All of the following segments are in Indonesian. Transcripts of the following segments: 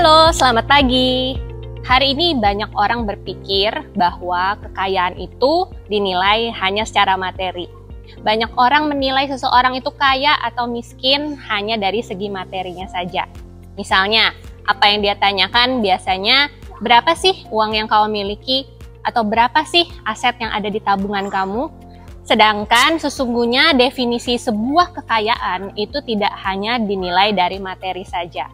Halo, selamat pagi. Hari ini banyak orang berpikir bahwa kekayaan itu dinilai hanya secara materi. Banyak orang menilai seseorang itu kaya atau miskin hanya dari segi materinya saja. Misalnya, apa yang dia tanyakan biasanya, berapa sih uang yang kau miliki? Atau berapa sih aset yang ada di tabungan kamu? Sedangkan sesungguhnya definisi sebuah kekayaan itu tidak hanya dinilai dari materi saja.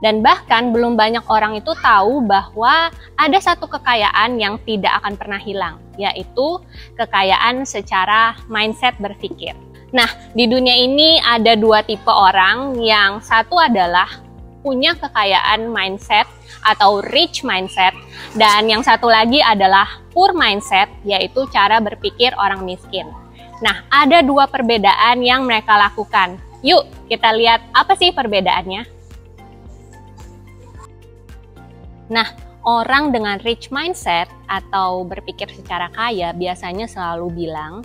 Dan bahkan belum banyak orang itu tahu bahwa ada satu kekayaan yang tidak akan pernah hilang, yaitu kekayaan secara mindset berpikir. Nah, di dunia ini ada dua tipe orang, yang satu adalah punya kekayaan mindset atau rich mindset, dan yang satu lagi adalah poor mindset, yaitu cara berpikir orang miskin. Nah, ada dua perbedaan yang mereka lakukan. Yuk, kita lihat apa sih perbedaannya. Nah, orang dengan rich mindset atau berpikir secara kaya biasanya selalu bilang,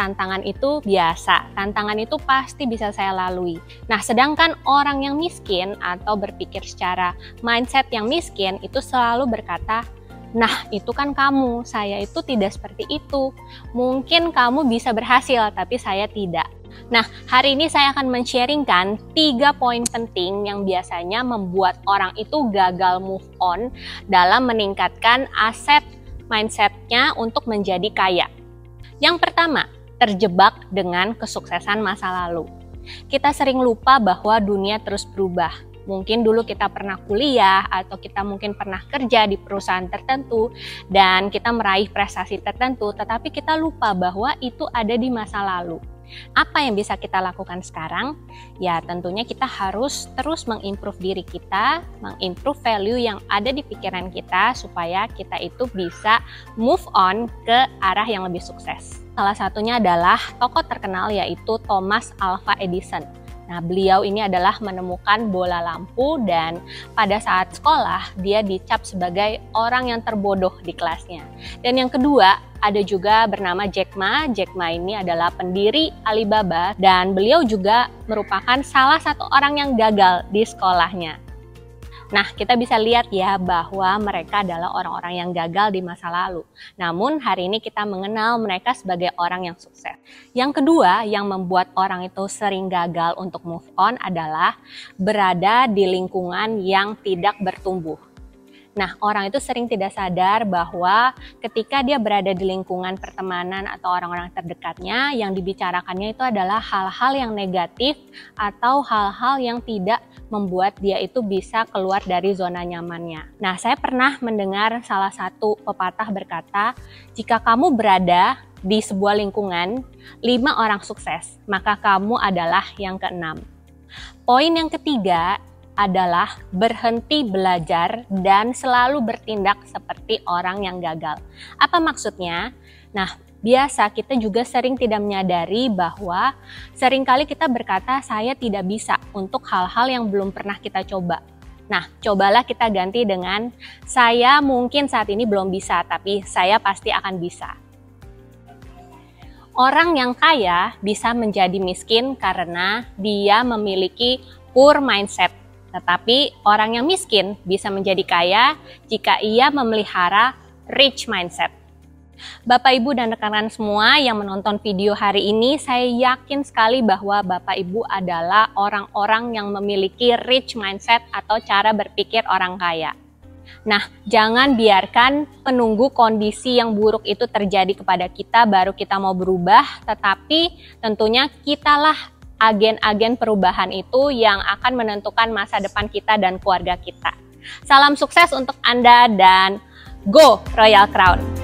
tantangan itu biasa, tantangan itu pasti bisa saya lalui. Nah, sedangkan orang yang miskin atau berpikir secara mindset yang miskin itu selalu berkata, nah itu kan kamu, saya itu tidak seperti itu. Mungkin kamu bisa berhasil, tapi saya tidak. Nah, hari ini saya akan men-sharingkan 3 poin penting yang biasanya membuat orang itu gagal move on dalam meningkatkan aset mindset-nya untuk menjadi kaya. Yang pertama, terjebak dengan kesuksesan masa lalu. Kita sering lupa bahwa dunia terus berubah. Mungkin dulu kita pernah kuliah atau kita mungkin pernah kerja di perusahaan tertentu dan kita meraih prestasi tertentu, tetapi kita lupa bahwa itu ada di masa lalu. Apa yang bisa kita lakukan sekarang? Ya tentunya kita harus terus mengimprove diri kita, mengimprove value yang ada di pikiran kita supaya kita itu bisa move on ke arah yang lebih sukses. Salah satunya adalah tokoh terkenal yaitu Thomas Alva Edison. Nah, beliau ini adalah menemukan bola lampu dan pada saat sekolah dia dicap sebagai orang yang terbodoh di kelasnya. Dan yang kedua, ada juga bernama Jack Ma. Jack Ma ini adalah pendiri Alibaba dan beliau juga merupakan salah satu orang yang gagal di sekolahnya. Nah, kita bisa lihat ya bahwa mereka adalah orang-orang yang gagal di masa lalu. Namun hari ini kita mengenal mereka sebagai orang yang sukses. Yang kedua yang membuat orang itu sering gagal untuk move on adalah berada di lingkungan yang tidak bertumbuh. Nah, orang itu sering tidak sadar bahwa ketika dia berada di lingkungan pertemanan atau orang-orang terdekatnya, yang dibicarakannya itu adalah hal-hal yang negatif atau hal-hal yang tidak membuat dia itu bisa keluar dari zona nyamannya. Nah, saya pernah mendengar salah satu pepatah berkata, jika kamu berada di sebuah lingkungan 5 orang sukses, maka kamu adalah yang ke-6. Poin yang ketiga adalah berhenti belajar dan selalu bertindak seperti orang yang gagal. Apa maksudnya? Nah, biasa kita juga sering tidak menyadari bahwa seringkali kita berkata saya tidak bisa untuk hal-hal yang belum pernah kita coba. Nah, cobalah kita ganti dengan saya mungkin saat ini belum bisa, tapi saya pasti akan bisa. Orang yang kaya bisa menjadi miskin karena dia memiliki poor mindset. Tetapi orang yang miskin bisa menjadi kaya jika ia memelihara rich mindset. Bapak, Ibu, dan rekan-rekan semua yang menonton video hari ini, saya yakin sekali bahwa Bapak, Ibu adalah orang-orang yang memiliki rich mindset atau cara berpikir orang kaya. Nah, jangan biarkan penunggu kondisi yang buruk itu terjadi kepada kita baru kita mau berubah, tetapi tentunya kitalah agen-agen perubahan itu yang akan menentukan masa depan kita dan keluarga kita. Salam sukses untuk Anda dan go Royal Crown!